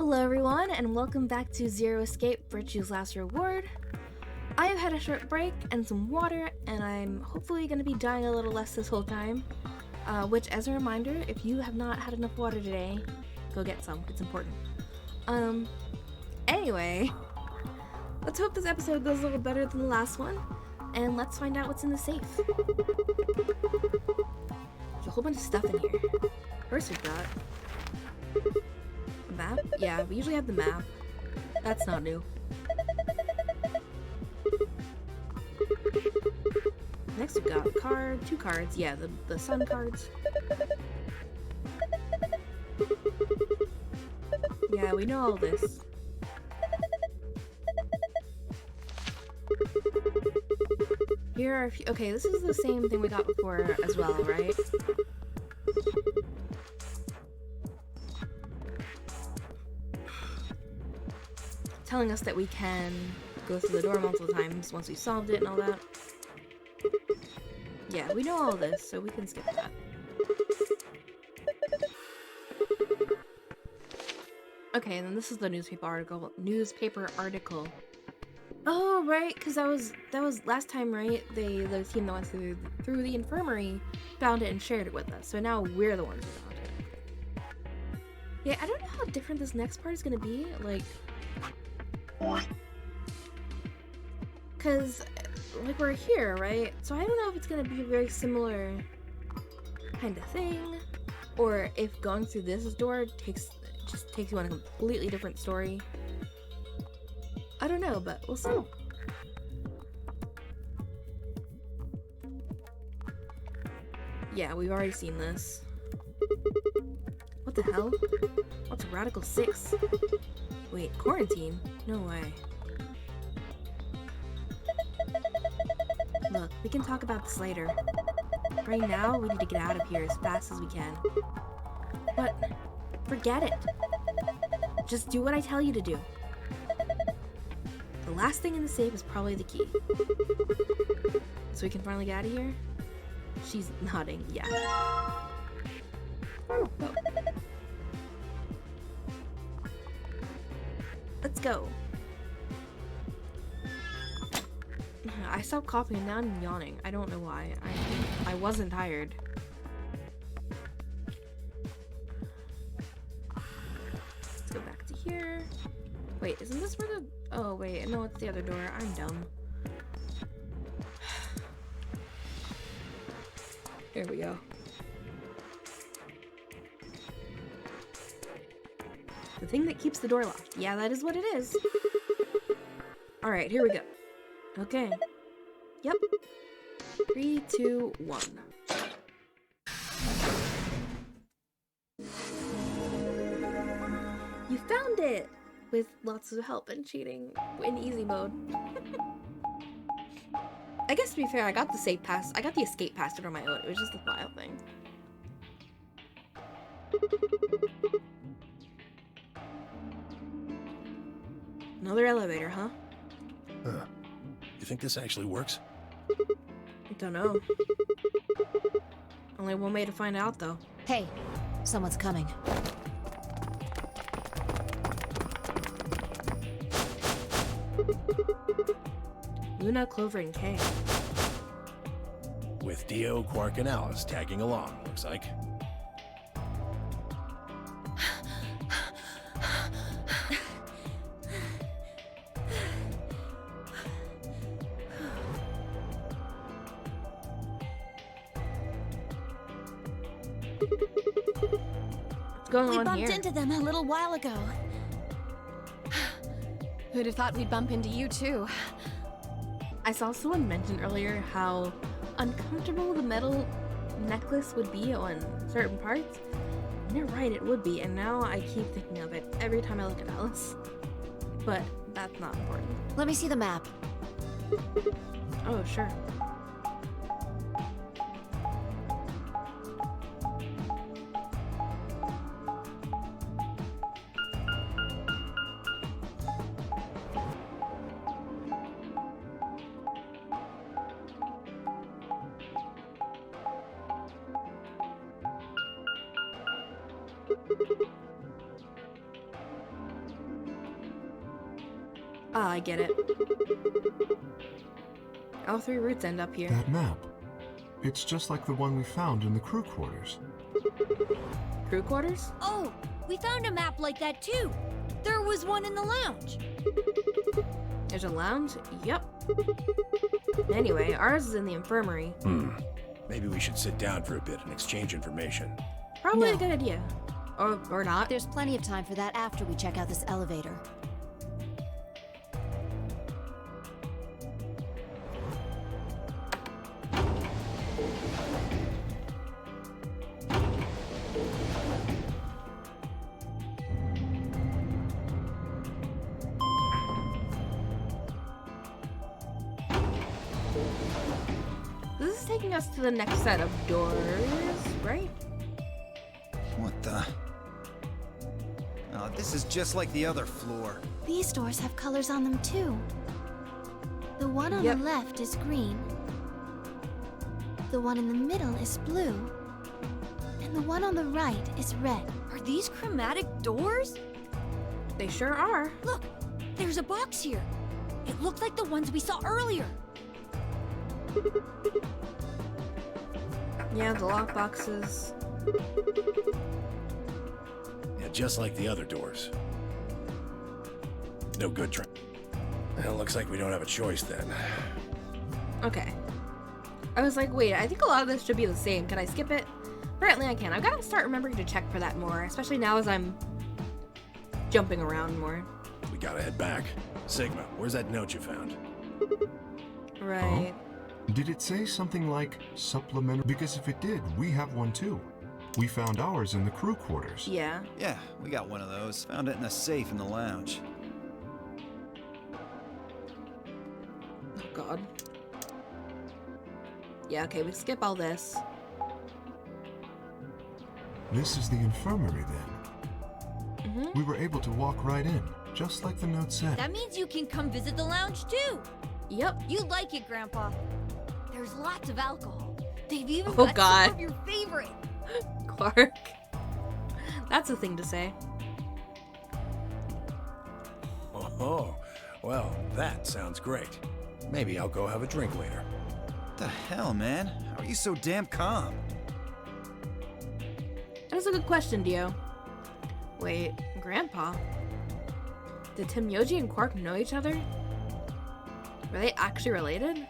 Hello everyone, and welcome back to Zero Escape, Virtue's Last Reward. I have had a short break and some water, and I'm hopefully going to be dying a little less this whole time. Which, as a reminder, if you have not had enough water today, go get some. It's important. Anyway, let's hope this episode goes a little better than the last one, and let's find out what's in the safe. There's a whole bunch of stuff in here. First we've got a map? Yeah, we usually have the map. That's not new. Next we've got a card, 2 cards, yeah, the sun cards. Yeah, we know all this. Here are a few, okay, this is the same thing we got before as well, right? Telling us that we can go through the door multiple times once we solved it and all that. Yeah, we know all this, so we can skip that. Okay, and then this is the newspaper article. Oh, right, because that was last time, right? The team that went through the infirmary found it and shared it with us. So now we're the ones who found it. Yeah, I don't know how different this next part is gonna be. Like, because like we're here, right? So I don't know if it's gonna be a very similar kind of thing, or if going through this door just takes you on a completely different story. I don't know, but we'll see. Yeah, we've already seen this. What the hell? What's Radical 6? Wait, quarantine? No way. Look, we can talk about this later. Right now, we need to get out of here as fast as we can. But, forget it. Just do what I tell you to do. The last thing in the safe is probably the key. So we can finally get out of here? She's nodding, yeah. Oh. Let's go. I stopped coughing and now I'm yawning. I don't know why. I wasn't tired. Let's go back to here. Wait, isn't this where the... Oh, wait. No, it's the other door. I'm dumb. Here we go. The thing that keeps the door locked. Yeah, that is what it is. Alright, here we go. Okay. Yep. 3, 2, 1. You found it! With lots of help and cheating in easy mode. I guess to be fair, I got the escape password on my own. It was just the file thing. Another elevator, huh? Huh. You think this actually works? I don't know. Only one way to find out, though. Hey, someone's coming. Luna, Clover, and Kay. With Dio, Quark, and Alice tagging along, looks like. What's going on here? We bumped into them a little while ago. Who'd have thought we'd bump into you too? I saw someone mention earlier how uncomfortable the metal necklace would be on certain parts. And you're right, it would be, and now I keep thinking of it every time I look at Alice. But that's not important. Let me see the map. Oh, sure. Ah, I get it. All three routes end up here. That map. It's just like the one we found in the crew quarters. Crew quarters? Oh, we found a map like that too. There was one in the lounge. There's a lounge? Yep. Anyway, ours is in the infirmary. Maybe we should sit down for a bit and exchange information. Probably a No. good idea. Or not. There's plenty of time for that after we check out this elevator. This is taking us to the next set of doors, right? What the? Oh, this is just like the other floor. These doors have colors on them too. The one on Yep. the left is green. The one in the middle is blue. And the one on the right is red. Are these chromatic doors? They sure are. Look, there's a box here. It looked like the ones we saw earlier. Yeah, the lock boxes. Yeah, just like the other doors. No good trying. Well, looks like we don't have a choice then. Okay. I was like, wait, I think a lot of this should be the same. Can I skip it? Apparently I can. I've got to start remembering to check for that more, especially now as I'm jumping around more. We gotta head back. Sigma, where's that note you found? Right. Did it say something like supplementary? Because if it did, we have one too. We found ours in the crew quarters. Yeah. Yeah, we got one of those. Found it in a safe in the lounge. Oh, God. Yeah, okay, we skip all this. This is the infirmary then. Mm-hmm. We were able to walk right in, just like the note said. That means you can come visit the lounge too. Yep. You'd like it, Grandpa. There's lots of alcohol. They've even Oh, got God. some of your favorite. Clark. That's a thing to say. Oh, well, that sounds great. Maybe I'll go have a drink later. What the hell, man? How are you so damn calm? That's a good question, Dio. Wait, Grandpa? Did Tim Yoji and Quark know each other? Were they actually related?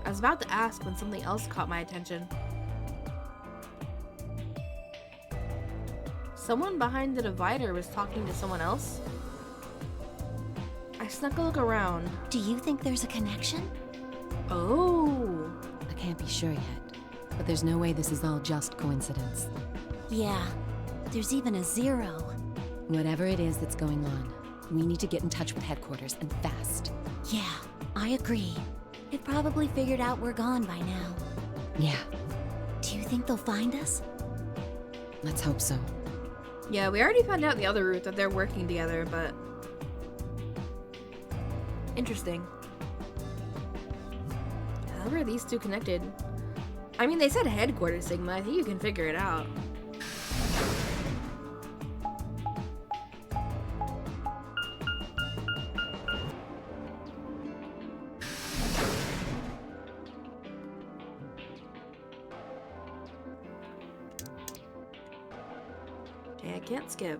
I was about to ask when something else caught my attention. Someone behind the divider was talking to someone else? I snuck a look around. Do you think there's a connection? Oh. I can't be sure yet, but there's no way this is all just coincidence. Yeah. There's even a 0. Whatever it is that's going on, we need to get in touch with headquarters and fast. Yeah, I agree. They've probably figured out we're gone by now. Yeah, Do you think they'll find us? let's hope so. Yeah, we already found out the other route that they're working together, but... Interesting. How are these two connected? I mean, they said headquarters, Sigma. I think you can figure it out. Okay, I can't skip.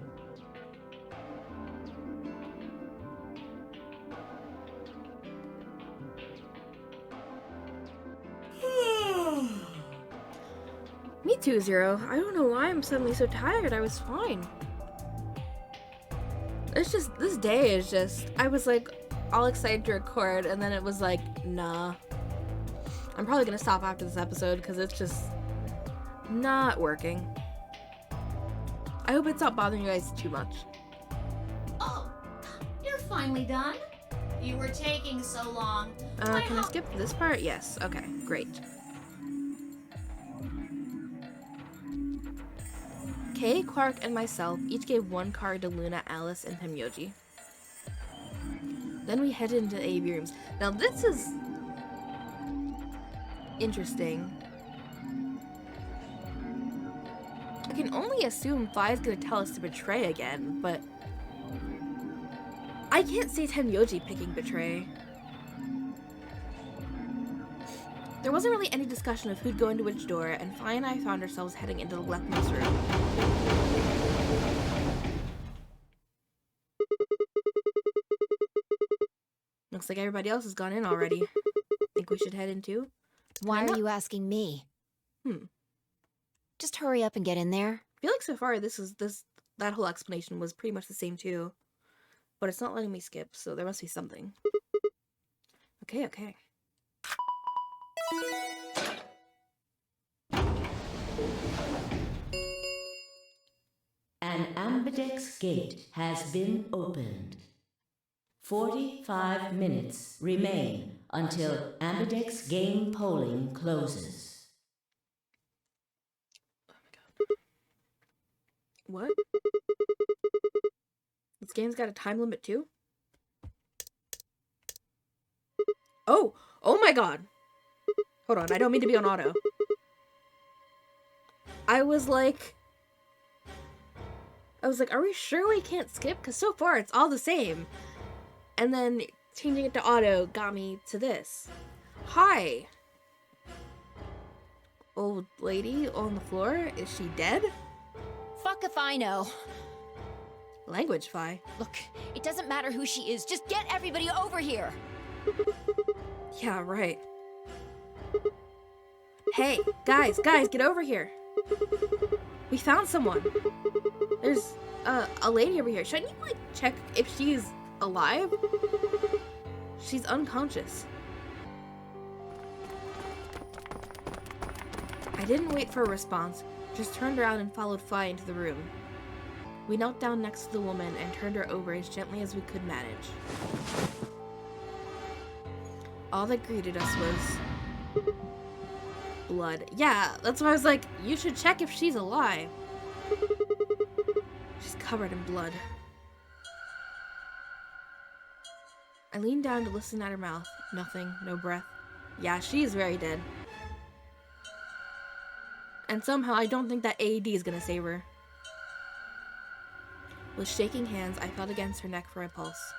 Me too, Zero. I don't know why I'm suddenly so tired. I was fine. It's just, this day is just, I was like all excited to record, and then it was like, nah. I'm probably gonna stop after this episode because it's just not working. I hope it's not bothering you guys too much. Oh, you're finally done. You were taking so long. Can I skip this part? Yes. Okay, great. Kay, Clark, and myself each gave one card to Luna, Alice, and Himyoji. Then we headed into the AV rooms. Now this is interesting. I can only assume Phi's gonna tell us to betray again, but I I can't see Tenyoji picking Betray. There wasn't really any discussion of who'd go into which door, and Fi and I found ourselves heading into the leftmost room. Looks like everybody else has gone in already. Think we should head in too? Why are you asking me? Just hurry up and get in there. I feel like so far that whole explanation was pretty much the same too. But it's not letting me skip, so there must be something. Okay. An ambidex gate has been opened. 45 minutes remain until ambidex game polling closes. Oh my god. What? This game's got a time limit too? Oh my god! Hold on, I don't mean to be on auto. I was like, are we sure we can't skip? Because so far it's all the same. And then changing it to auto got me to this. Hi. Old lady on the floor, is she dead? Fuck if I know. Language, Fi. Look, it doesn't matter who she is. Just get everybody over here. Yeah, right. Hey, guys, get over here. We found someone. There's a lady over here. Shouldn't you, like, check if she's alive? She's unconscious. I didn't wait for a response, just turned around and followed Fi into the room. We knelt down next to the woman and turned her over as gently as we could manage. All that greeted us was blood. Yeah, that's why I was like, you should check if she's alive. She's covered in blood. I leaned down to listen at her mouth. Nothing, no breath. Yeah, she is very dead. And somehow I don't think that AED is gonna save her. With shaking hands, I felt against her neck for a pulse.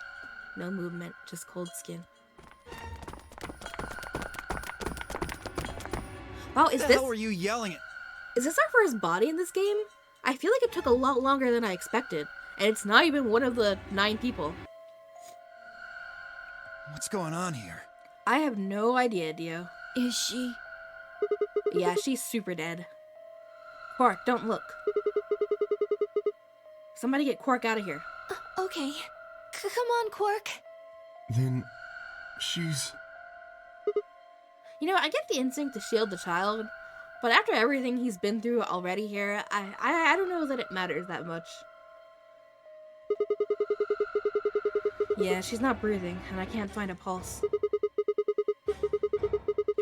No movement, just cold skin. Wow, What the hell were you yelling at? Is this our first body in this game? I feel like it took a lot longer than I expected. And it's not even one of the 9 people. What's going on here? I have no idea, Dio. Is she? Yeah, she's super dead. Quark, don't look. Somebody get Quark out of here. Okay. Come on, Quark. Then she's... You know, I get the instinct to shield the child, but after everything he's been through already here, I don't know that it matters that much. Yeah, she's not breathing, and I can't find a pulse.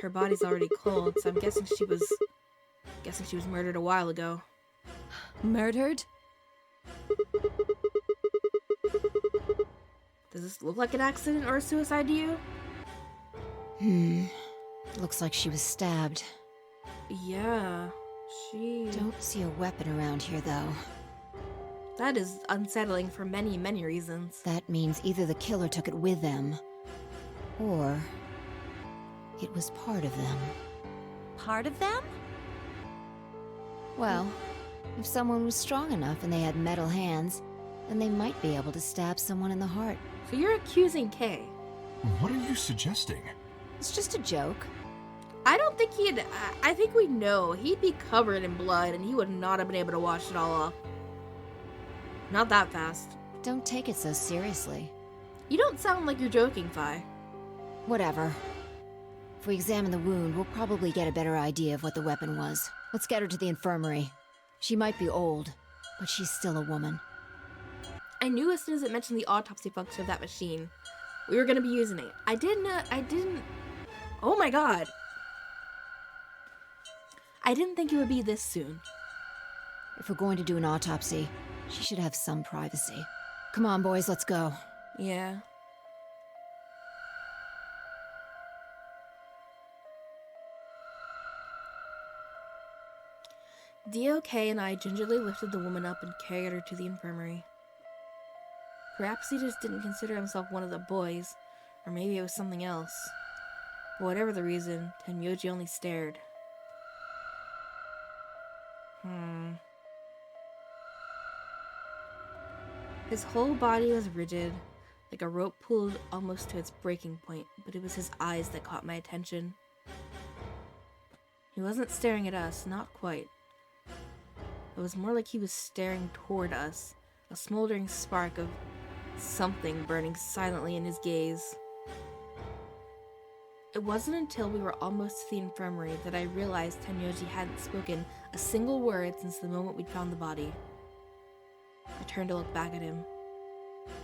Her body's already cold, so I'm guessing she was murdered a while ago. Murdered? Does this look like an accident or a suicide to you? Looks like she was stabbed. Yeah, she... Don't see a weapon around here, though. That is unsettling for many, many reasons. That means either the killer took it with them, or it was part of them. Part of them? Well, if someone was strong enough and they had metal hands, then they might be able to stab someone in the heart. So you're accusing Kay. What are you suggesting? It's just a joke. I don't think he'd... I think we know. He'd be covered in blood, and he would not have been able to wash it all off. Not that fast. Don't take it so seriously. You don't sound like you're joking, Fi. Whatever. If we examine the wound, we'll probably get a better idea of what the weapon was. Let's get her to the infirmary. She might be old, but she's still a woman. I knew as soon as it mentioned the autopsy function of that machine, we were going to be using it. I didn't... Oh my god. I didn't think it would be this soon. If we're going to do an autopsy, she should have some privacy. Come on, boys, let's go. Yeah. DOK and I gingerly lifted the woman up and carried her to the infirmary. Perhaps he just didn't consider himself one of the boys, or maybe it was something else. But whatever the reason, Tenmyoji only stared. His whole body was rigid, like a rope pulled almost to its breaking point, but it was his eyes that caught my attention. He wasn't staring at us, not quite. It was more like he was staring toward us, a smoldering spark of something burning silently in his gaze. It wasn't until we were almost to the infirmary that I realized Tenmyoji hadn't spoken a single word since the moment we'd found the body. I turned to look back at him.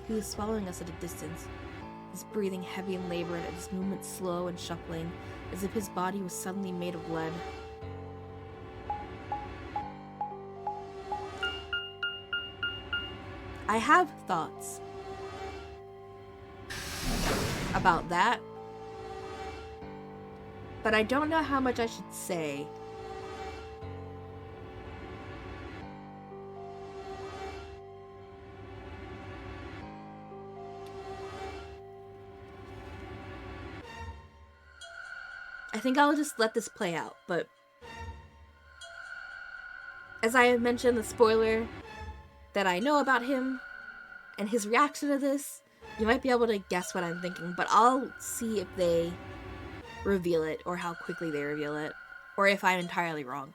He was following us at a distance, his breathing heavy and labored and his movements slow and shuffling, as if his body was suddenly made of lead. I have thoughts about that, but I don't know how much I should say. I think I'll just let this play out, but as I have mentioned, the spoiler that I know about him and his reaction to this, you might be able to guess what I'm thinking, but I'll see if they reveal it or how quickly they reveal it, or if I'm entirely wrong.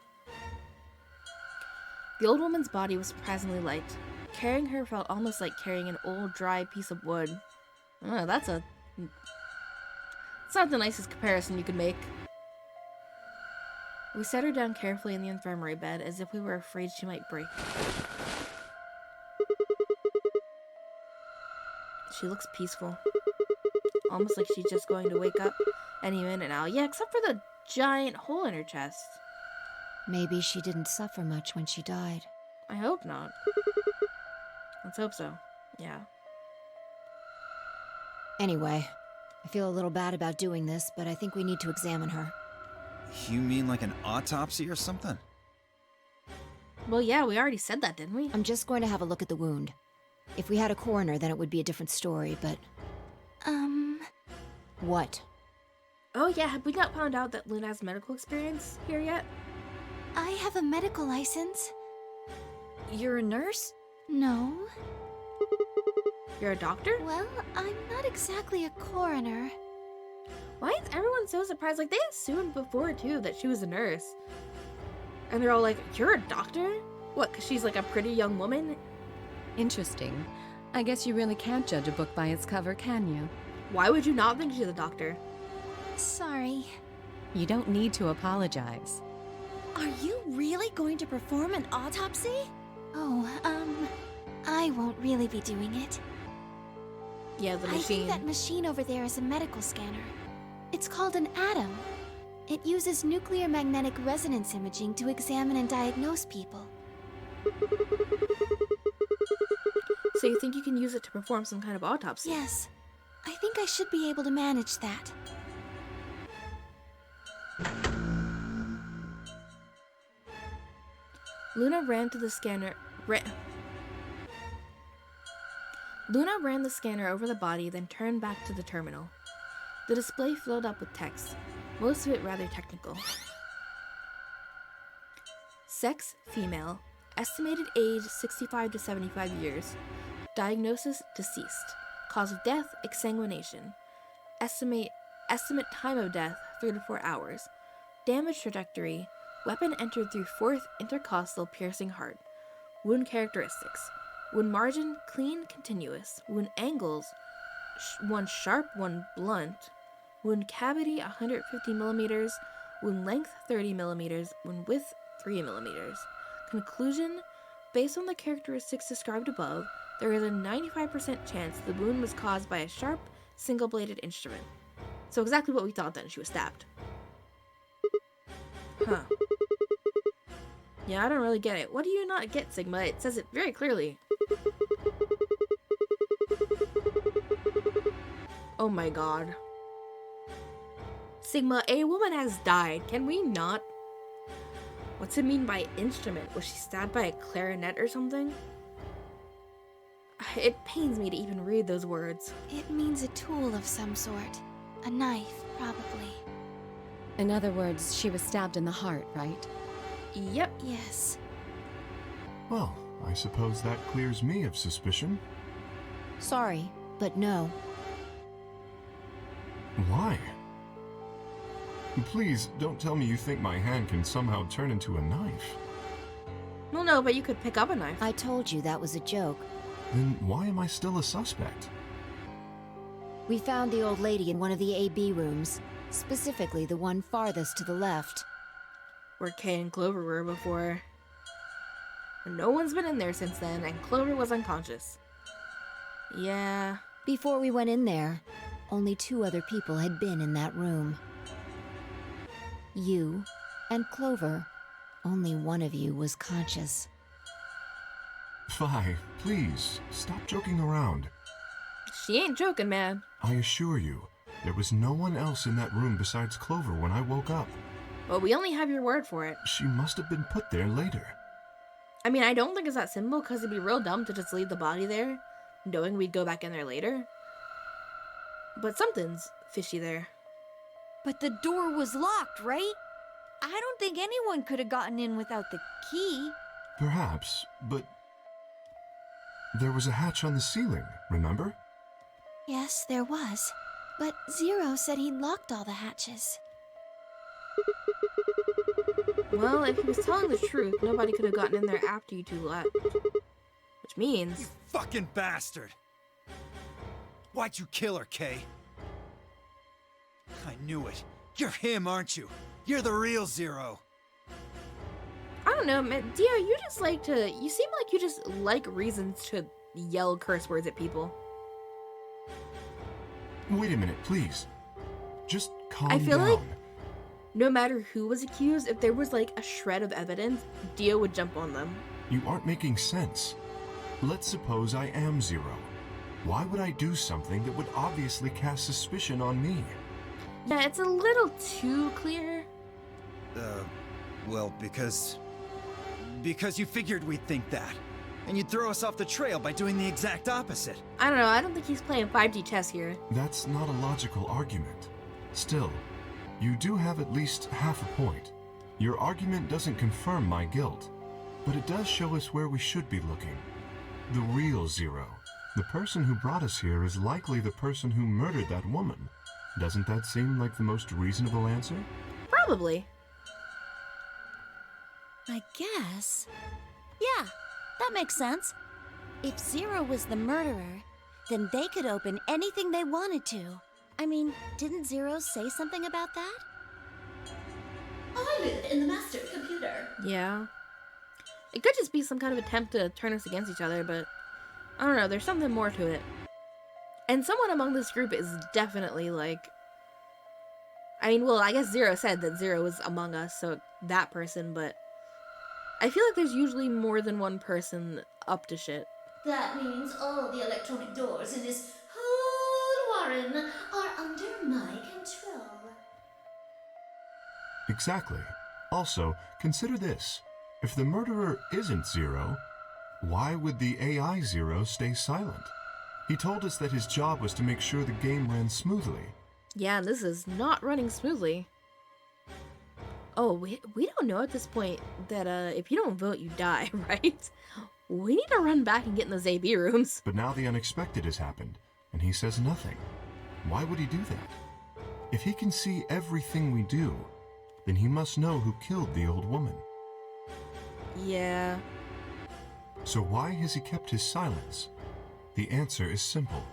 The old woman's body was surprisingly light. Carrying her felt almost like carrying an old, dry piece of wood. Oh, that's not the nicest comparison you could make. We set her down carefully in the infirmary bed as if we were afraid she might break. She looks peaceful. Almost like she's just going to wake up any minute now. Yeah, except for the giant hole in her chest. Maybe she didn't suffer much when she died. I hope not. Let's hope so. Yeah. Anyway, I feel a little bad about doing this, but I think we need to examine her. You mean like an autopsy or something? Well, yeah, we already said that, didn't we? I'm just going to have a look at the wound. If we had a coroner, then it would be a different story, but... What? Oh yeah, have we not found out that Luna has medical experience here yet? I have a medical license. You're a nurse? No. You're a doctor? Well, I'm not exactly a coroner. Why is everyone so surprised? Like, they assumed before, too, that she was a nurse. And they're all like, you're a doctor? What, because she's like a pretty young woman? Interesting. I guess you really can't judge a book by its cover, can you? Why would you not think she's a doctor? Sorry. You don't need to apologize. Are you really going to perform an autopsy? Oh, I won't really be doing it. Yeah, the I machine. think that machine over there is a medical scanner. It's called an ATOM. It uses nuclear magnetic resonance imaging to examine and diagnose people. So you think you can use it to perform some kind of autopsy? Yes. I think I should be able to manage that. Luna ran to the scanner. Luna ran the scanner over the body, then turned back to the terminal. The display filled up with text, most of it rather technical. Sex, female. Estimated age, 65 to 75 years. Diagnosis, deceased. Cause of death, exsanguination. Estimate time of death, 3 to 4 hours. Damage trajectory, weapon entered through 4th intercostal piercing heart. Wound characteristics. Wound margin, clean, continuous. Wound angles, one sharp, one blunt. Wound cavity, 150 millimeters. Wound length, 30 millimeters. Wound width, 3 millimeters. Conclusion, based on the characteristics described above, there is a 95% chance the wound was caused by a sharp, single-bladed instrument. So exactly what we thought then, she was stabbed. Huh. Yeah, I don't really get it. What do you not get, Sigma? It says it very clearly. Oh my god. Sigma, a woman has died. Can we not? What's it mean by instrument? Was she stabbed by a clarinet or something? it pains me to even read those words. It means a tool of some sort. A knife, probably. In other words, she was stabbed in the heart, right? Yep. Yes. Well, I suppose that clears me of suspicion. Sorry, but no. Why? Please, don't tell me you think my hand can somehow turn into a knife. Well, no, but you could pick up a knife. I told you that was a joke. Then why am I still a suspect? We found the old lady in one of the AB rooms, specifically the one farthest to the left. Where Kay and Clover were before. No one's been in there since then, and Clover was unconscious. Yeah. Before we went in there, only 2 other people had been in that room. You and Clover. Only one of you was conscious. Fi, please, stop joking around. She ain't joking, man. I assure you, there was no one else in that room besides Clover when I woke up. But we only have your word for it. She must have been put there later. I mean, I don't think it's that simple, because it'd be real dumb to just leave the body there, knowing we'd go back in there later. But something's fishy there. But the door was locked, right? I don't think anyone could have gotten in without the key. Perhaps, but there was a hatch on the ceiling, remember? Yes, there was. But Zero said he locked all the hatches. Well, if he was telling the truth, nobody could have gotten in there after you 2 left. Which means... You fucking bastard! Why'd you kill her, Kay? I knew it. You're him, aren't you? You're the real Zero. I don't know, man. Dio, you just like to... You seem like you just like reasons to yell curse words at people. Wait a minute, please. Just calm down. I feel like no matter who was accused, if there was like a shred of evidence, Dio would jump on them. You aren't making sense. Let's suppose I am Zero. Why would I do something that would obviously cast suspicion on me? Yeah, it's a little too clear. Well, because you figured we'd think that. And you'd throw us off the trail by doing the exact opposite. I don't know, I don't think he's playing 5G chess here. That's not a logical argument. Still, you do have at least half a point. Your argument doesn't confirm my guilt, but it does show us where we should be looking. The real Zero. The person who brought us here is likely the person who murdered that woman. Doesn't that seem like the most reasonable answer? Probably. I guess. Yeah, that makes sense. If Zero was the murderer, then they could open anything they wanted to. I mean, didn't Zero say something about that? I live in the master computer. Yeah. It could just be some kind of attempt to turn us against each other, but I don't know, there's something more to it. And someone among this group is definitely like... I mean, well, I guess Zero said that Zero was among us, so that person, but... I feel like there's usually more than one person up to shit. That means all the electronic doors in this whole warren are under my control. Exactly. Also, consider this. If the murderer isn't Zero, why would the AI Zero stay silent? He told us that his job was to make sure the game ran smoothly. Yeah, this is not running smoothly. Oh, we don't know at this point that if you don't vote, you die, right? We need to run back and get in those AB rooms. But now the unexpected has happened, and he says nothing. Why would he do that? If he can see everything we do, then he must know who killed the old woman. Yeah. So why has he kept his silence? The answer is simple.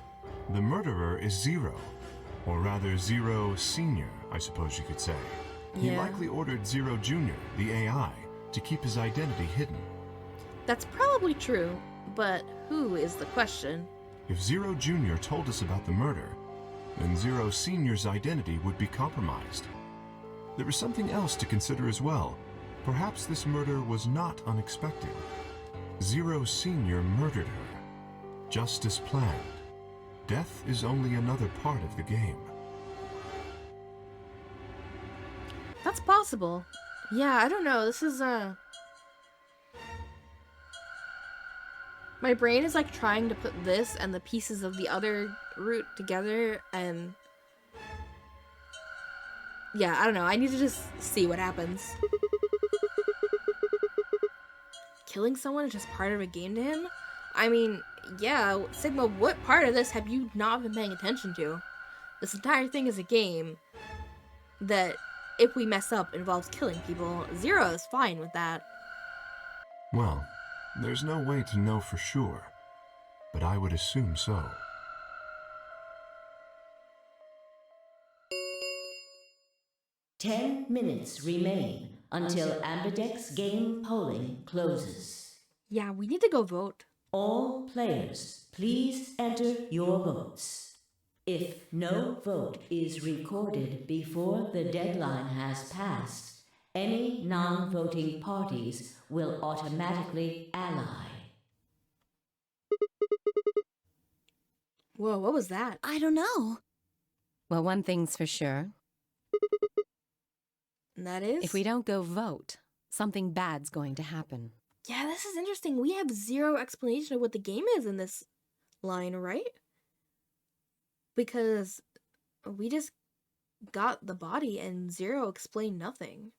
The murderer is Zero. Or rather, Zero Senior, I suppose you could say. He Yeah. likely ordered Zero Junior, the AI, to keep his identity hidden. That's probably true, but who is the question? If Zero Junior told us about the murder, then Zero Senior's identity would be compromised. There is something else to consider as well. Perhaps this murder was not unexpected. Zero Senior murdered her, just as planned. Death is only another part of the game. That's possible. Yeah, I don't know. This is My brain is like trying to put this and the pieces of the other route together, and yeah, I don't know. I need to just see what happens. Killing someone is just part of a game to him? I mean, yeah, Sigma, what part of this have you not been paying attention to? This entire thing is a game that, if we mess up, involves killing people. Zero is fine with that. Well, there's no way to know for sure, but I would assume so. Ten minutes remain until Ambidex game polling closes. Yeah, we need to go vote. All players, please enter your votes. If no vote is recorded before the deadline has passed, any non-voting parties will automatically ally. Whoa, what was that? I don't know. Well, one thing's for sure. And that is? If we don't go vote, something bad's going to happen. Yeah, this is interesting. We have zero explanation of what the game is in this line, right? Because we just got the body and Zero explained nothing.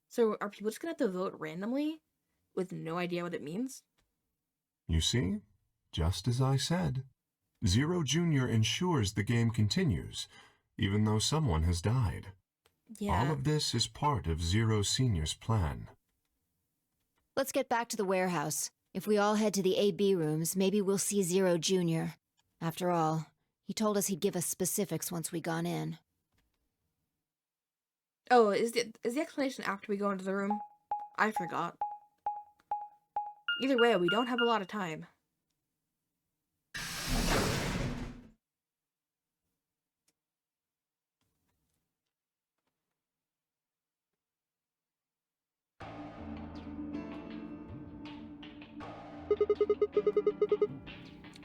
So are people just gonna have to vote randomly with no idea what it means? You see? Just as I said. Zero Jr. ensures the game continues, even though someone has died. Yeah. All of this is part of Zero Sr.'s plan. Let's get back to the warehouse. If we all head to the AB rooms, maybe we'll see Zero Jr. After all, he told us he'd give us specifics once we gone in. Oh, is the explanation after we go into the room? I forgot. Either way, we don't have a lot of time.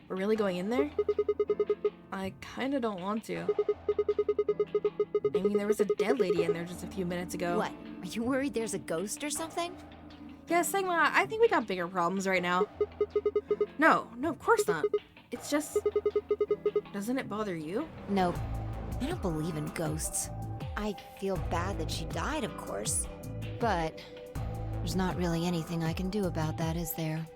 We're really going in there? I kinda don't want to. I mean, there was a dead lady in there just a few minutes ago. What? Are you worried there's a ghost or something? Yeah, Sigma, I think we got bigger problems right now. No, of course not. It's just... Doesn't it bother you? Nope. I don't believe in ghosts. I feel bad that she died, of course. But there's not really anything I can do about that, is there?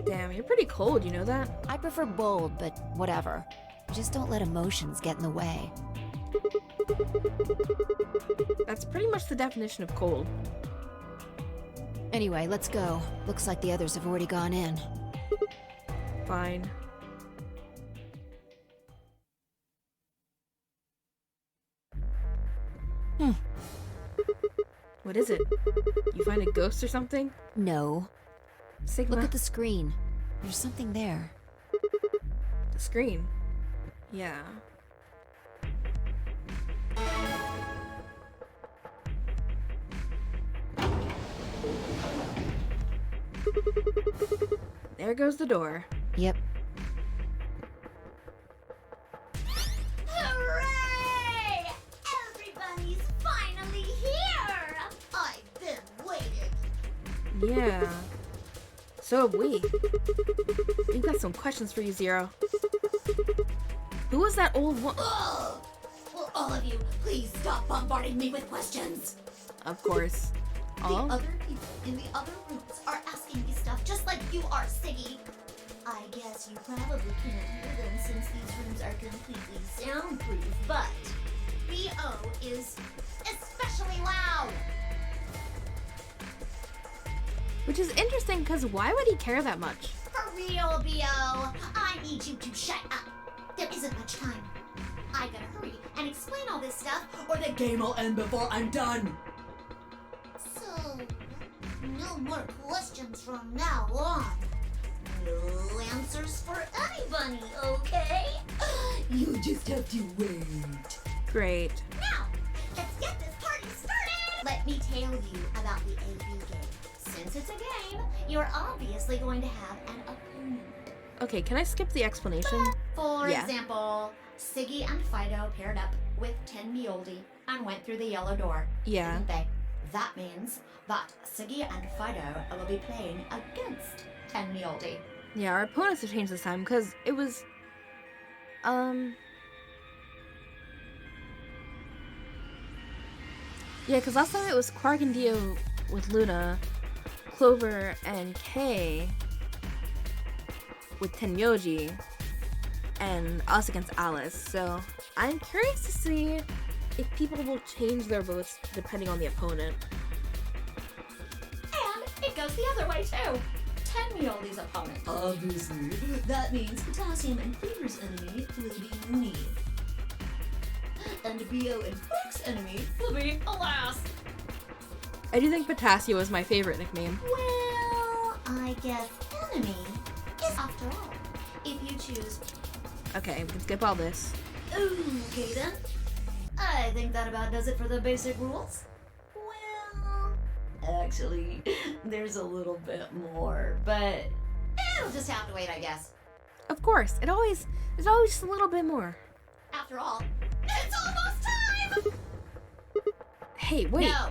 Damn, you're pretty cold, you know that? I prefer bold, but whatever. Just don't let emotions get in the way. That's pretty much the definition of cold. Anyway, let's go. Looks like the others have already gone in. Fine. What is it? You find a ghost or something? No. Sigma? Look at the screen. There's something there. The screen? Yeah. There goes the door. Yep. Hooray! Everybody's finally here! I've been waiting. Yeah. So have we. We've got some questions for you, Zero. Who was that old one? Ugh! Will all of you please stop bombarding me with questions? Of course. The other people in the other rooms are asking me stuff just like you are, Siggy. I guess you probably can't hear them since these rooms are completely soundproof, but BO is especially loud. Which is interesting, because why would he care that much? For real, BO, I need you to shut up. There isn't much time. I gotta hurry and explain all this stuff, or the game will end before I'm done. So, no more questions from now on. No answers for anybody, okay? You just have to wait. Great. Now, let's get this party started! Let me tell you about the AB game. Since it's a game, you're obviously going to have an opponent. Okay, can I skip the explanation? For Yeah. example, Siggy and Fido paired up with Ten Mioldi and went through the yellow door. Yeah. Didn't they? That means that Siggy and Fido will be playing against Tennioldi. Yeah, our opponents have changed this time because it was, yeah, because last time it was Quark and Dio with Luna, Clover and Kay with Tenyoji, and us against Alice. So I'm curious to see if people will change their votes depending on the opponent. And it goes the other way too. Tennioldi's opponent. Obviously, that means Potassium and Cleaver's enemy will be me. And Bio and Quark's enemy will be Alas. I do think Potassio is my favorite nickname. Well, I guess enemy is after all. If you choose. Okay, we can skip all this. Okay then. I think that about does it for the basic rules. Well, actually, there's a little bit more, but it'll just have to wait, I guess. Of course, there's always just a little bit more. After all, it's almost time! Hey, wait. No,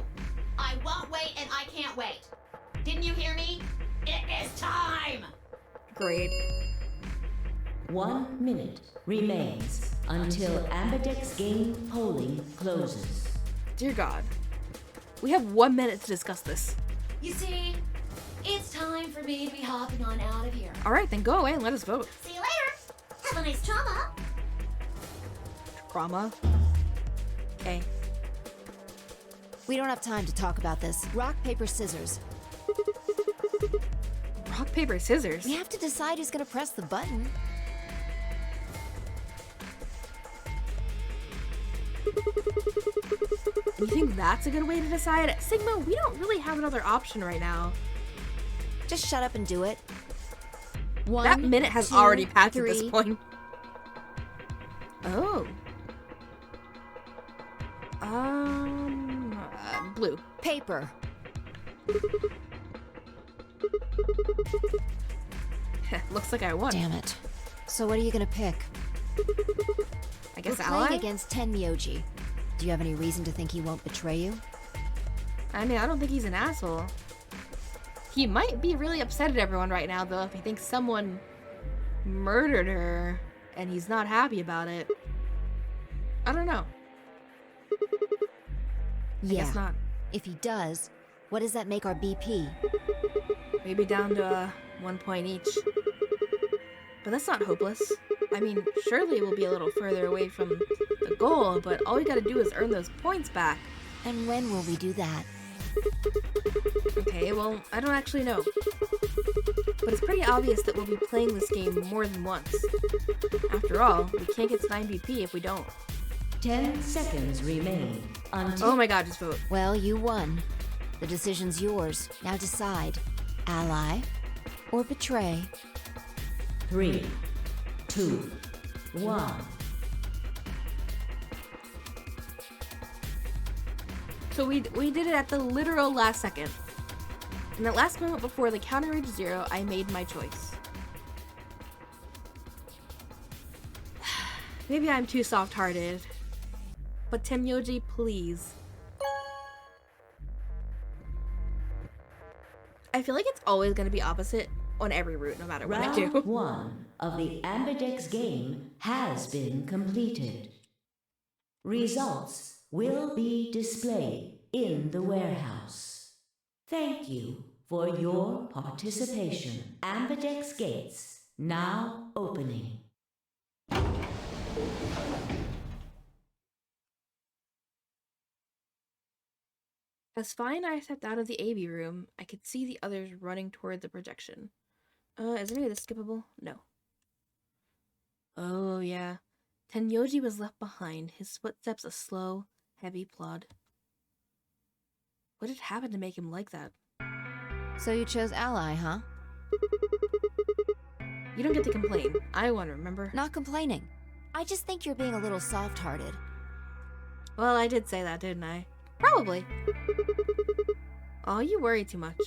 I won't wait and I can't wait. Didn't you hear me? It is time! Great. 1 minute remains until Ambidex game polling closes. Dear God. We have 1 minute to discuss this. You see, it's time for me to be hopping on out of here. Alright, then go away and let us vote. See you later! Have a nice trauma! Trauma. Okay. We don't have time to talk about this. Rock, paper, scissors. Rock, paper, scissors? We have to decide who's gonna press the button. You think that's a good way to decide? Sigma, we don't really have another option right now. Just shut up and do it. That minute has already passed at this point. Oh. Blue. Paper. Looks like I won. Damn it. So what are you gonna pick? I guess We're Ally? playing against Tenmyoji. Do you have any reason to think he won't betray you? I mean, I don't think he's an asshole. He might be really upset at everyone right now, though, if he thinks someone murdered her and he's not happy about it. I don't know. Yeah. I guess not. If he does, what does that make our BP? Maybe down to 1 point each. But that's not hopeless. I mean, surely we'll be a little further away from the goal, but all we gotta do is earn those points back. And when will we do that? Okay, well, I don't actually know. But it's pretty obvious that we'll be playing this game more than once. After all, we can't get to 9 BP if we don't. 10 seconds remain until... Oh my god, just vote. Well, you won. The decision's yours. Now decide. Ally or betray? 3, 2, 1. So we did it at the literal last second. In that last moment before the counter reached 0, I made my choice. Maybe I'm too soft-hearted. But Tenmyoji, please. I feel like it's always going to be opposite on every route, no matter what I do. Round 1 of the Ambidex game has been completed. Results will be displayed in the warehouse. Thank you for your participation. Ambidex gates now opening. As Fi and I stepped out of the AV room, I could see the others running toward the projection. Is any of this skippable? No. Oh, yeah. Tenyoji was left behind, his footsteps a slow, heavy plod. What had happened to make him like that? So you chose Ally, huh? You don't get to complain. I won, remember? Not complaining. I just think you're being a little soft-hearted. Well, I did say that, didn't I? Probably. Oh, you worry too much.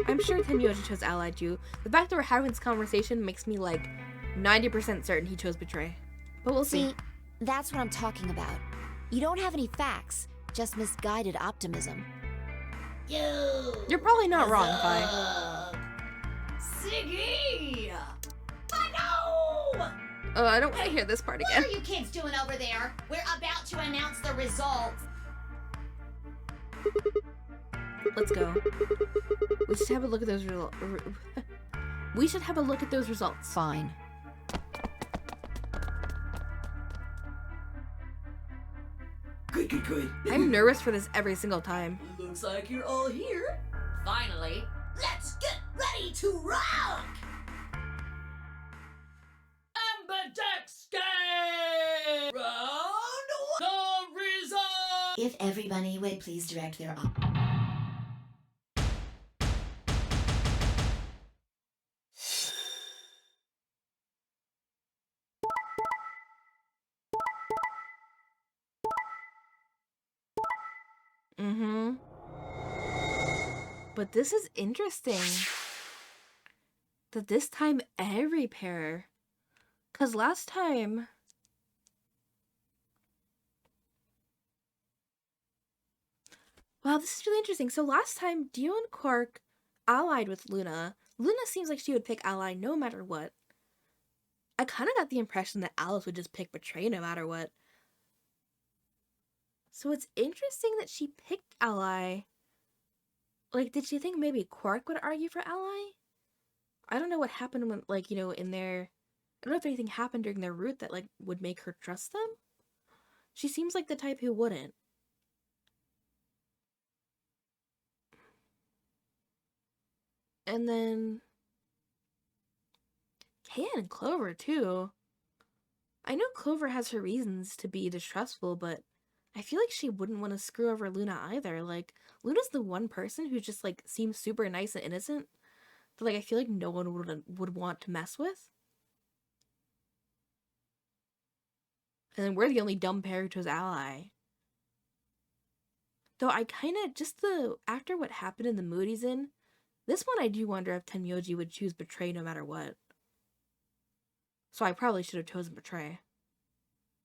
I'm sure Tenyoji chose Ally too. The fact that we're having this conversation makes me like 90% certain he chose Betray. But we'll see. See, that's what I'm talking about. You don't have any facts, just misguided optimism. You. You're probably not wrong, Vi. Siggy! No! Oh, I don't want to hear this part What again. are you kids doing over there? We're about to announce the results. Let's go. We should have a look at those results. We should have a look at those results. Fine. Good. I'm nervous for this every single time. Looks like you're all here. Finally, let's get ready to rock! Ambidextrous! Round one! The result! If everybody would please direct their Mm-hmm. But this is interesting. That this time every pair. Because last time... Wow, this is really interesting. So last time, Dio and Quark allied with Luna. Luna seems like she would pick ally no matter what. I kind of got the impression that Alice would just pick betray no matter what. So it's interesting that she picked ally. Like, did she think maybe Quark would argue for ally? I don't know what happened when, like, you know, in their... I don't know if anything happened during their route that, like, would make her trust them. She seems like the type who wouldn't. And then... Kaya and Clover, too. I know Clover has her reasons to be distrustful, but I feel like she wouldn't want to screw over Luna either. Like, Luna's the one person who just, like, seems super nice and innocent that, like, I feel like no one would want to mess with. And then we're the only dumb pair who chose ally. Though I kind of, after what happened in the mood he's in, this one I do wonder if Tenmyoji would choose betray no matter what. So I probably should have chosen betray.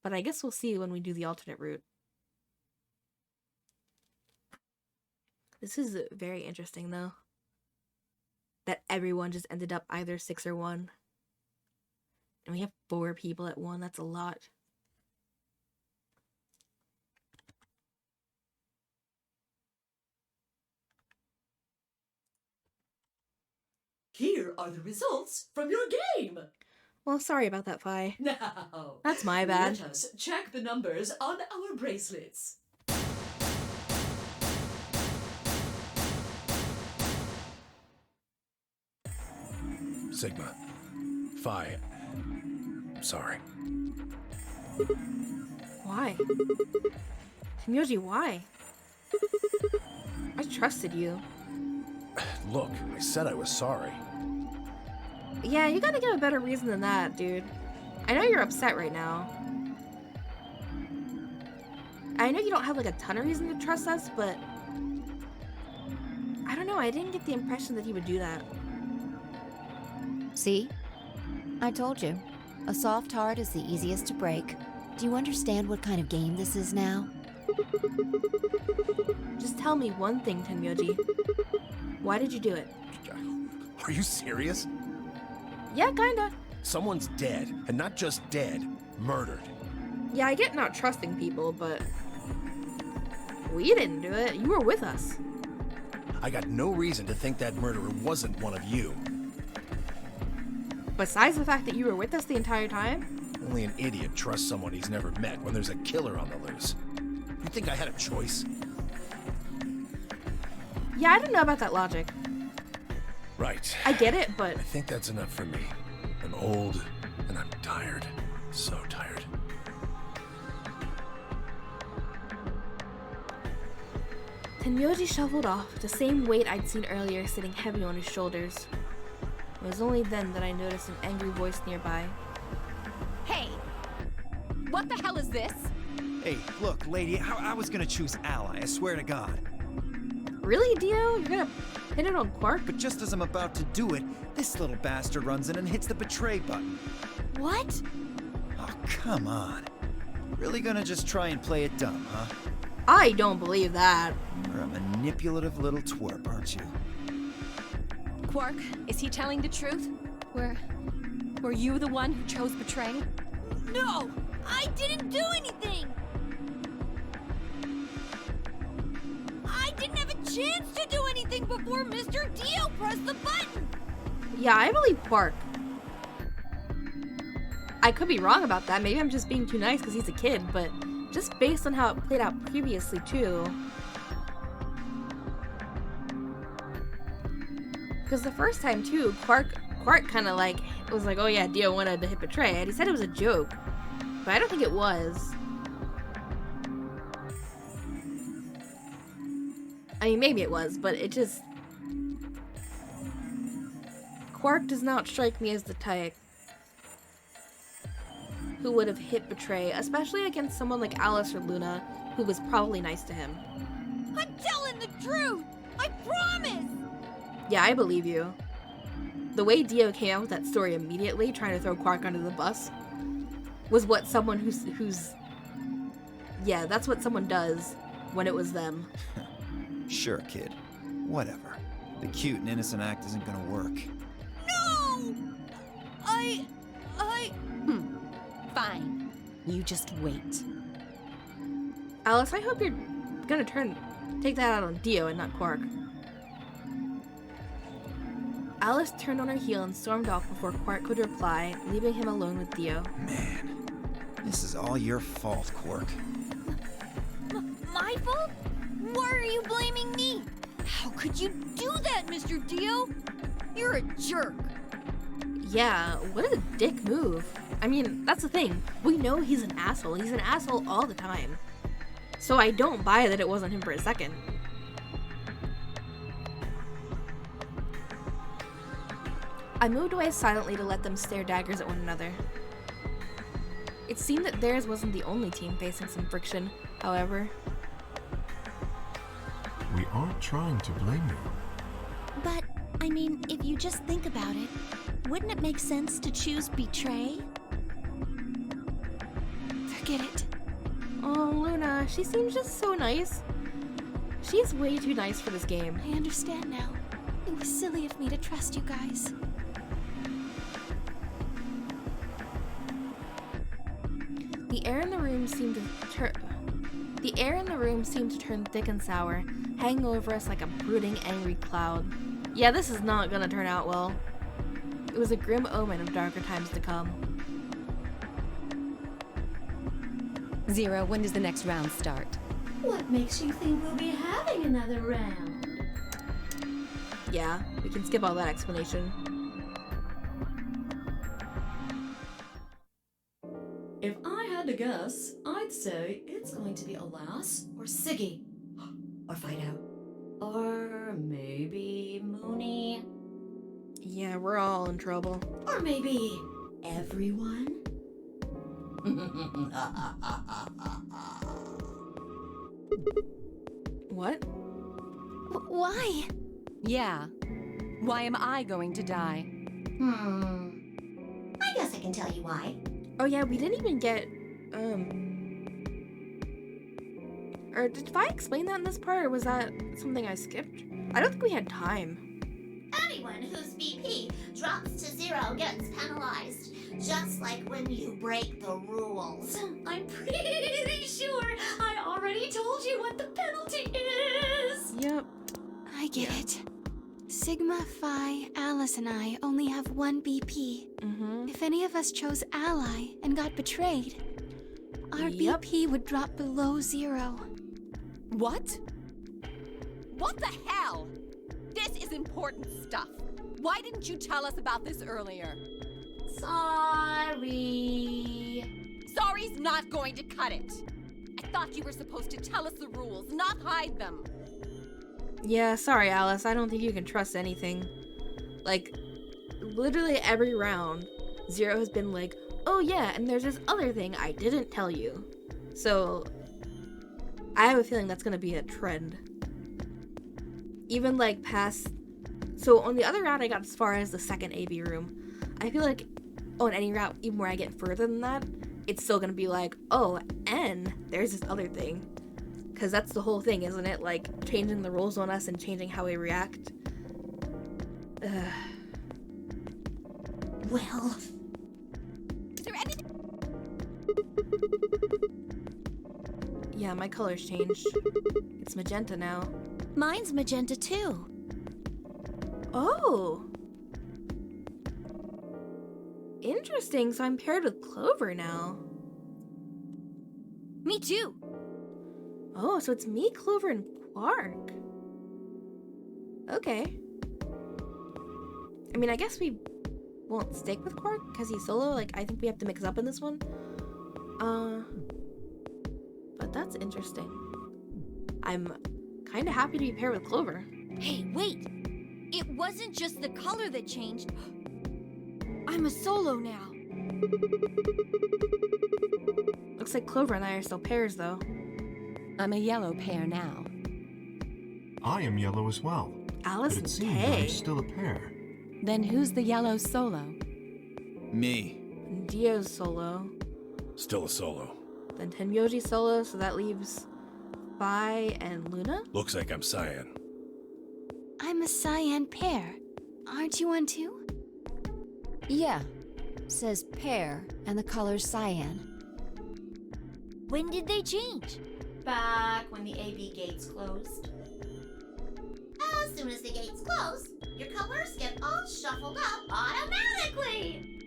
But I guess we'll see when we do the alternate route. This is very interesting, though. That everyone just ended up either 6 or 1. And we have 4 people at 1. That's a lot. Here are the results from your game. Well, sorry about that, Fi. Now, That's my bad. Let us check the numbers on our bracelets. Sigma. Phi. Sorry. Why? Tenmyoji, why? I trusted you. Look, I said I was sorry. Yeah, you gotta give a better reason than that, dude. I know you're upset right now. I know you don't have like a ton of reason to trust us, but I don't know, I didn't get the impression that he would do that. See? I told you. A soft heart is the easiest to break. Do you understand what kind of game this is now? Just tell me one thing, Tenmyoji. Why did you do it? Are you serious? Yeah, kinda. Someone's dead, and not just dead, murdered. Yeah, I get not trusting people, but we didn't do it. You were with us. I got no reason to think that murderer wasn't one of you. Besides the fact that you were with us the entire time? Only an idiot trusts someone he's never met when there's a killer on the loose. You think I had a choice? Yeah, I don't know about that logic. Right. I get it, but I think that's enough for me. I'm old, and I'm tired. So tired. Tenmyoji shuffled off, the same weight I'd seen earlier sitting heavy on his shoulders. It was only then that I noticed an angry voice nearby. Hey! What the hell is this? Hey, look, lady, I was gonna choose ally, I swear to God. Really, Dio? You're gonna hit it on Quark? But just as I'm about to do it, this little bastard runs in and hits the betray button. What? Oh, come on. Really gonna just try and play it dumb, huh? I don't believe that. You're a manipulative little twerp, aren't you? Quark, is he telling the truth? Were you the one who chose Betray? No! I didn't do anything! I didn't have a chance to do anything before Mr. Dio pressed the button! Yeah, I believe Quark. I could be wrong about that. Maybe I'm just being too nice because he's a kid, but just based on how it played out previously, too. Because the first time, too, Quark kind of like was like, oh yeah, Dio wanted to hit Betray, and he said it was a joke. But I don't think it was. I mean, maybe it was, but it just... Quark does not strike me as the type who would have hit Betray, especially against someone like Alice or Luna, who was probably nice to him. I'm telling the truth! I promise! Yeah, I believe you. The way Dio came out with that story immediately, trying to throw Quark under the bus, was what someone who's... Yeah, that's what someone does when it was them. Sure, kid. Whatever. The cute and innocent act isn't gonna work. No! Fine. You just wait. Alice, I hope you're gonna take that out on Dio and not Quark. Alice turned on her heel and stormed off before Quark could reply, leaving him alone with Dio. Man, this is all your fault, Quark. My fault? Why are you blaming me? How could you do that, Mr. Dio? You're a jerk. Yeah, what a dick move. I mean, that's the thing. We know he's an asshole. He's an asshole all the time. So I don't buy that it wasn't him for a second. I moved away silently to let them stare daggers at one another. It seemed that theirs wasn't the only team facing some friction, however. We aren't trying to blame you. But, I mean, if you just think about it, wouldn't it make sense to choose Betray? Forget it. Oh, Luna, she seems just so nice. She's way too nice for this game. I understand now. It was silly of me to trust you guys. The air in the room seemed to turn thick and sour, hanging over us like a brooding, angry cloud. Yeah, this is not gonna turn out well. It was a grim omen of darker times to come. Zero, when does the next round start? What makes you think we'll be having another round? Yeah, we can skip all that explanation. If I had to guess, I'd say it's going to be Alas or Siggy. Or Fido. Or maybe Mooney. Yeah, we're all in trouble. Or maybe everyone? What? Why? Yeah. Why am I going to die? I guess I can tell you why. Oh yeah, we didn't even get, or did I explain that in this part, or was that something I skipped? I don't think we had time. Anyone whose BP drops to 0 gets penalized, just like when you break the rules. I'm pretty sure I already told you what the penalty is. Yep. I get it. Sigma, Phi, Alice, and I only have 1 BP. If any of us chose Ally and got betrayed, our BP would drop below 0. What? What the hell? This is important stuff. Why didn't you tell us about this earlier? Sorry. Sorry's not going to cut it. I thought you were supposed to tell us the rules, not hide them. Yeah, sorry, Alice. I don't think you can trust anything. Like, literally every round, Zero has been like, oh yeah, and there's this other thing I didn't tell you. So, I have a feeling that's gonna be a trend. Even like past... So, on the other round, I got as far as the second AV room. I feel like on any route, even where I get further than that, it's still gonna be like, oh, and there's this other thing. Because that's the whole thing, isn't it? Like, changing the rules on us and changing how we react. Well... Is there anything? Yeah, my color's changed. It's magenta now. Mine's magenta too. Oh! Interesting, so I'm paired with Clover now. Me too. Oh, so it's me, Clover, and Quark. Okay. I mean, I guess we won't stick with Quark because he's solo. Like, I think we have to mix up in this one. But that's interesting. I'm kind of happy to be paired with Clover. Hey, wait! It wasn't just the color that changed. I'm a solo now. Looks like Clover and I are still pairs, though. I'm a yellow pair now. I am yellow as well. Alice but it and seems that Kay. I'm still a pair. Then who's the yellow solo? Me. And Dio's solo. Still a solo. Then Tenmyoji's solo, so that leaves Phi and Luna. Looks like I'm cyan. I'm a cyan pair. Aren't you one too? Yeah. Says pair, and the color's cyan. When did they change? Back when the AB gates closed. As soon as the gates close, your colors get all shuffled up automatically.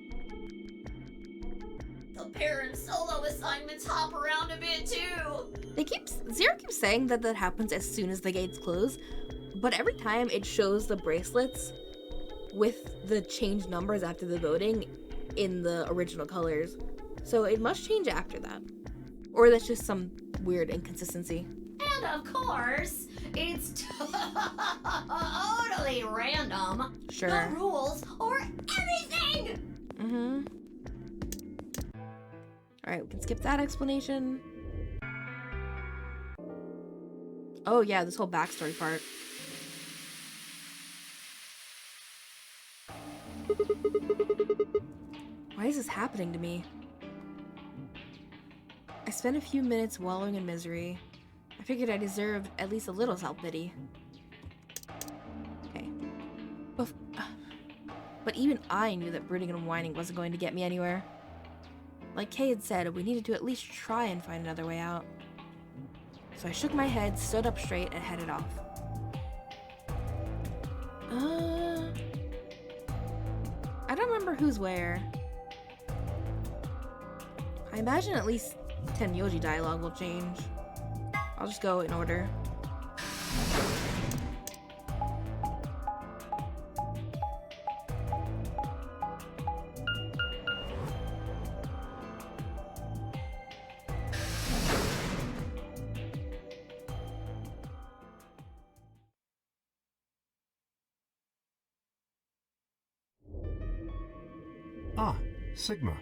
The pair and solo assignments hop around a bit too. Zero keeps saying that happens as soon as the gates close, but every time it shows the bracelets with the changed numbers after the voting in the original colors. So it must change after that. Or that's just some weird inconsistency. And of course, it's totally random. Sure. No rules or anything. Mm-hmm. Alright, we can skip that explanation. Oh yeah, this whole backstory part. Why is this happening to me? I spent a few minutes wallowing in misery. I figured I deserved at least a little self-pity. Okay. But even I knew that brooding and whining wasn't going to get me anywhere. Like Kay had said, we needed to at least try and find another way out. So I shook my head, stood up straight, and headed off. I don't remember who's where. I imagine at least Tenmyoji dialogue will change. I'll just go in order. Ah, Sigma.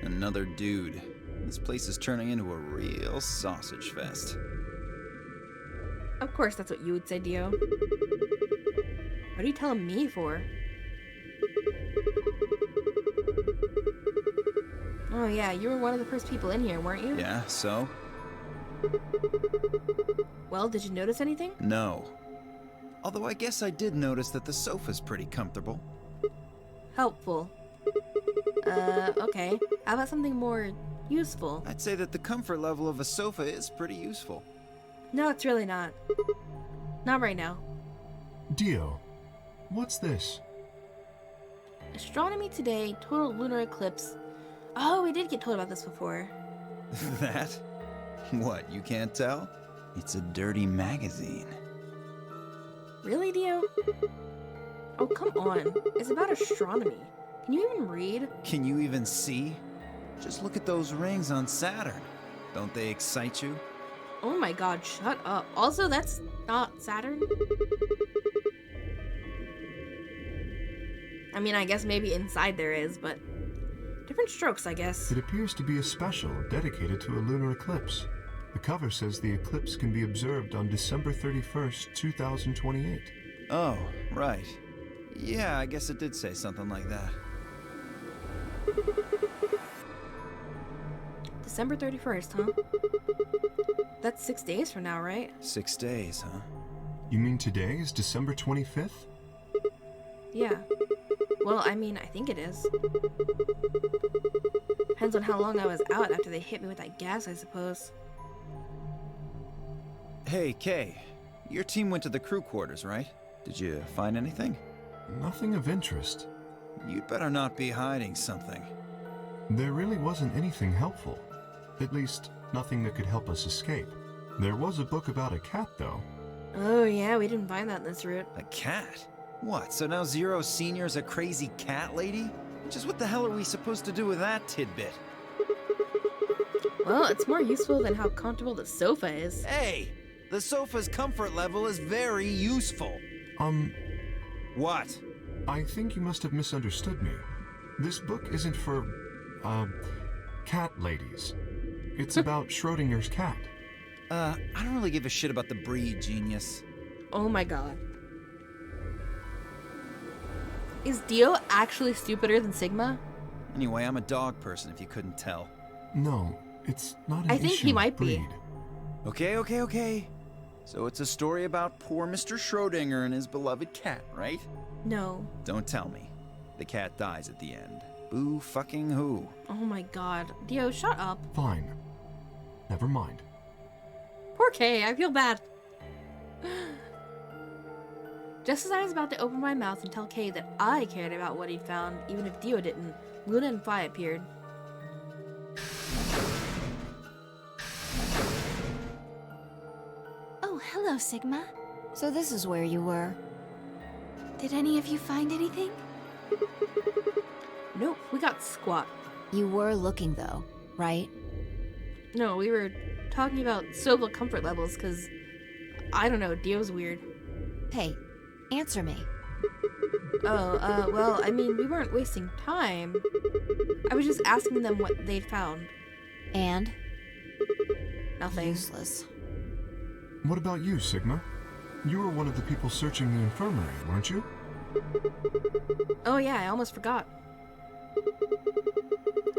Another dude. This place is turning into a real sausage fest. Of course that's what you would say, Dio. What are you telling me for? Oh yeah, you were one of the first people in here, weren't you? Yeah, so? Well, did you notice anything? No. Although I guess I did notice that the sofa's pretty comfortable. Helpful. Okay. How about something more useful? I'd say that the comfort level of a sofa is pretty useful. No, it's really not. Not right now. Dio, what's this? Astronomy today, total lunar eclipse. Oh, we did get told about this before. That? What, you can't tell? It's a dirty magazine. Really, Dio? Oh, come on. It's about astronomy. Can you even read? Can you even see? Just look at those rings on Saturn. Don't they excite you? Oh my god, shut up. Also, that's not Saturn. I mean, I guess maybe inside there is, but different strokes, I guess. It appears to be a special dedicated to a lunar eclipse. The cover says the eclipse can be observed on December 31st, 2028. Oh, right. Yeah, I guess it did say something like that. December 31st, huh? That's 6 days from now, right? 6 days, huh? You mean today is December 25th? Yeah. Well, I mean, I think it is. Depends on how long I was out after they hit me with that gas, I suppose. Hey, Kay. Your team went to the crew quarters, right? Did you find anything? Nothing of interest. You'd better not be hiding something. There really wasn't anything helpful. At least, nothing that could help us escape. There was a book about a cat, though. Oh yeah, we didn't find that in this route. A cat? What, so now Zero Senior's a crazy cat lady? Just what the hell are we supposed to do with that tidbit? Well, it's more useful than how comfortable the sofa is. Hey! The sofa's comfort level is very useful. What? I think you must have misunderstood me. This book isn't for, cat ladies. It's about Schrodinger's cat. I don't really give a shit about the breed, genius. Oh my god. Is Dio actually stupider than Sigma? Anyway, I'm a dog person if you couldn't tell. No, it's not an I think issue he of might breed. be. Okay. So it's a story about poor Mr. Schrodinger and his beloved cat, right? No. Don't tell me. The cat dies at the end. Boo fucking who? Oh my god. Dio, shut up. Fine. Never mind. Poor Kay, I feel bad. Just as I was about to open my mouth and tell Kay that I cared about what he'd found, even if Dio didn't, Luna and Phi appeared. Oh, hello, Sigma. So this is where you were. Did any of you find anything? Nope, we got squat. You were looking, though, right? No, we were talking about sofa comfort levels, because, I don't know, Dio's weird. Hey, answer me. Oh, well, I mean, we weren't wasting time. I was just asking them what they'd found. And? Nothing. Useless. What about you, Sigma? You were one of the people searching the infirmary, weren't you? Oh yeah, I almost forgot.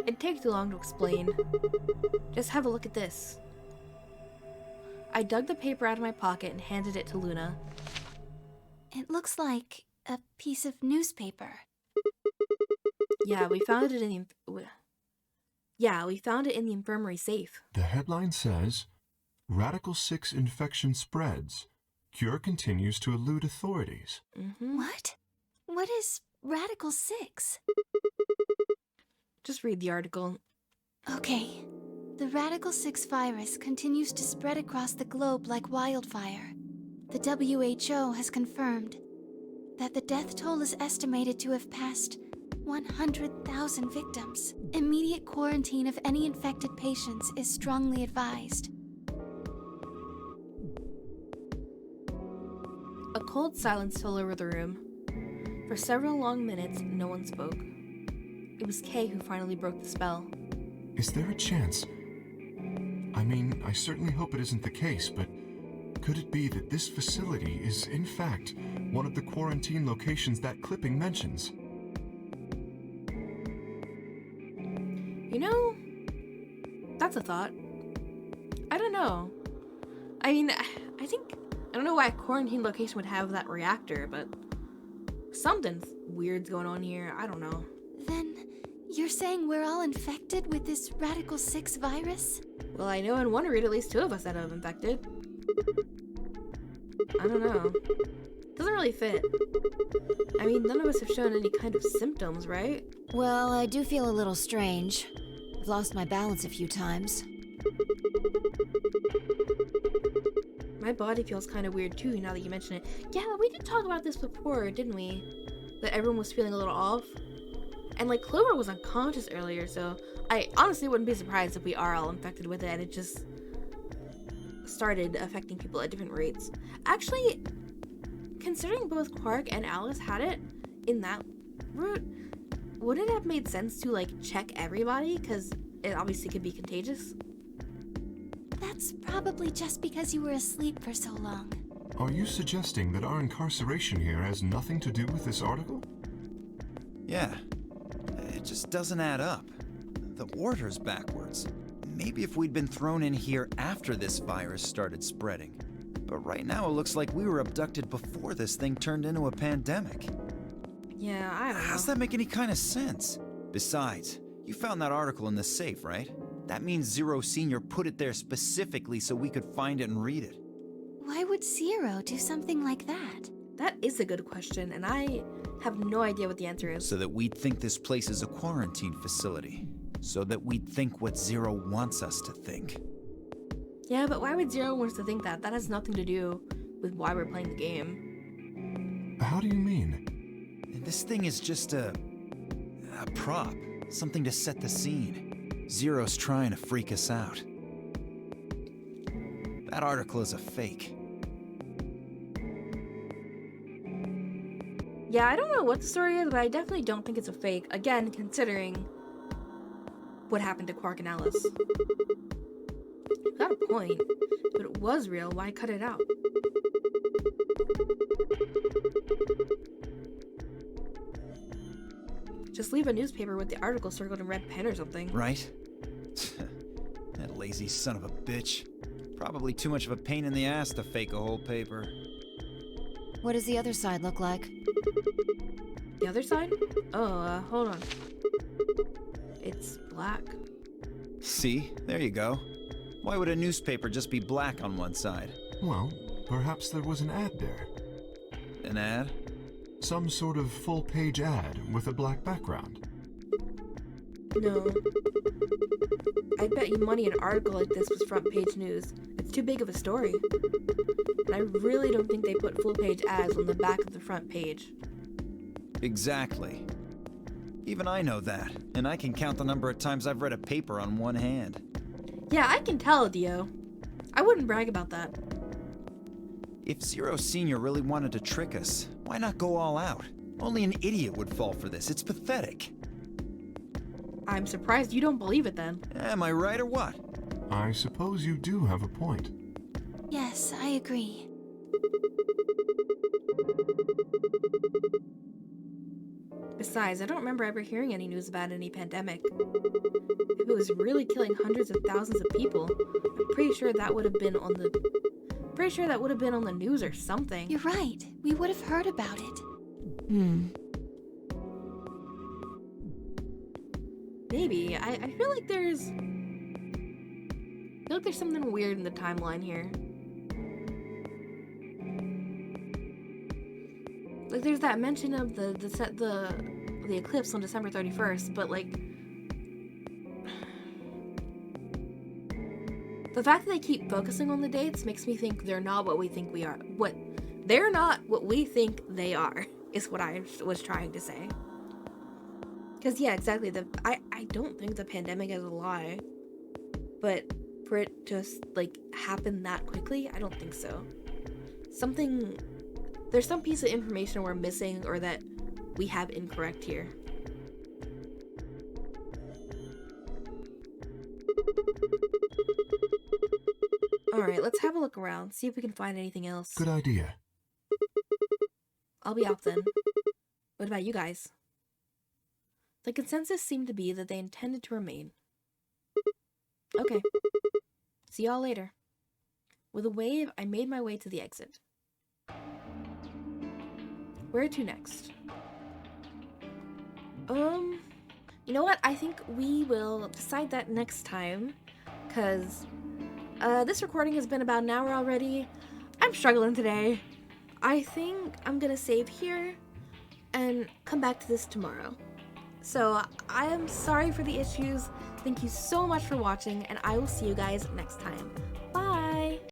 It'd take too long to explain. Just have a look at this. I dug the paper out of my pocket and handed it to Luna. It looks like a piece of newspaper. Yeah, we found it in the infirmary safe. The headline says, Radical 6 infection spreads. Cure continues to elude authorities. What? What is Radical 6? Just read the article. Okay. The Radical 6 virus continues to spread across the globe like wildfire. The WHO has confirmed that the death toll is estimated to have passed 100,000 victims. Immediate quarantine of any infected patients is strongly advised. A cold silence fell over the room. For several long minutes, no one spoke. It was Kay who finally broke the spell. Is there a chance? I mean, I certainly hope it isn't the case, but could it be that this facility is, in fact, one of the quarantine locations that clipping mentions? You know, that's a thought. I don't know. I mean, I don't know why a quarantine location would have that reactor, but something's weird's going on here. I don't know. Then, you're saying we're all infected with this Radical 6 virus? Well, I know in one route at least 2 of us that have infected. I don't know. Doesn't really fit. I mean, none of us have shown any kind of symptoms, right? Well, I do feel a little strange. I've lost my balance a few times. My body feels kind of weird too, now that you mention it. Yeah, we did talk about this before, didn't we? That everyone was feeling a little off. And like, Clover was unconscious earlier, so I honestly wouldn't be surprised if we are all infected with it and it just started affecting people at different rates. Actually, considering both Quark and Alice had it in that route, wouldn't it have made sense to like check everybody? Because it obviously could be contagious. That's probably just because you were asleep for so long. Are you suggesting that our incarceration here has nothing to do with this article? Yeah. It just doesn't add up. The order's backwards. maybe if we'd been thrown in here after this virus started spreading. But right now it looks like we were abducted before this thing turned into a pandemic. Yeah, I don't know. How's that make any kind of sense? Besides, you found that article in the safe, right? That means Zero Senior put it there specifically so we could find it and read it. Why would Zero do something like that? That is a good question, and I have no idea what the answer is. So that we'd think this place is a quarantine facility. So that we'd think what Zero wants us to think. Yeah, but why would Zero want us to think that? That has nothing to do with why we're playing the game. How do you mean? This thing is just a prop. Something to set the scene. Zero's trying to freak us out. That article is a fake. Yeah, I don't know what the story is, but I definitely don't think it's a fake. Again, considering what happened to Quark and Alice. Got a point, but it was real. Why cut it out? Just leave a newspaper with the article circled in red pen or something. Right? That lazy son of a bitch. Probably too much of a pain in the ass to fake a whole paper. What does the other side look like? The other side? Oh, hold on. It's black. See? There you go. Why would a newspaper just be black on one side? Well, perhaps there was an ad there. An ad? Some sort of full-page ad with a black background. No. I bet you money an article like this was front page news. It's too big of a story. And I really don't think they put full-page ads on the back of the front page. Exactly. Even I know that, and I can count the number of times I've read a paper on one hand. Yeah, I can tell, Dio. I wouldn't brag about that. If Zero Senior really wanted to trick us, why not go all out? Only an idiot would fall for this. It's pathetic. I'm surprised you don't believe it then. Am I right or what? I suppose you do have a point. Yes, I agree. Besides, I don't remember ever hearing any news about any pandemic. If it was really killing hundreds of thousands of people, I'm pretty sure that would have been on the news or something. You're right. We would have heard about it. Maybe. I feel like there's something weird in the timeline here. Like there's that mention of the eclipse on December 31st, but like the fact that they keep focusing on the dates makes me think they're not what we think we are. They're not what we think they are, is what I was trying to say. Because yeah, exactly. I don't think the pandemic is a lie, but for it to like happen that quickly, I don't think so. There's some piece of information we're missing or that we have incorrect here. Alright, let's have a look around, see if we can find anything else. Good idea. I'll be out then. What about you guys? The consensus seemed to be that they intended to remain. Okay. See y'all later. With a wave, I made my way to the exit. Where to next? You know what? I think we will decide that next time, because this recording has been about an hour already. I'm struggling today. I think I'm gonna save here and come back to this tomorrow. So I am sorry for the issues. Thank you so much for watching, and I will see you guys next time.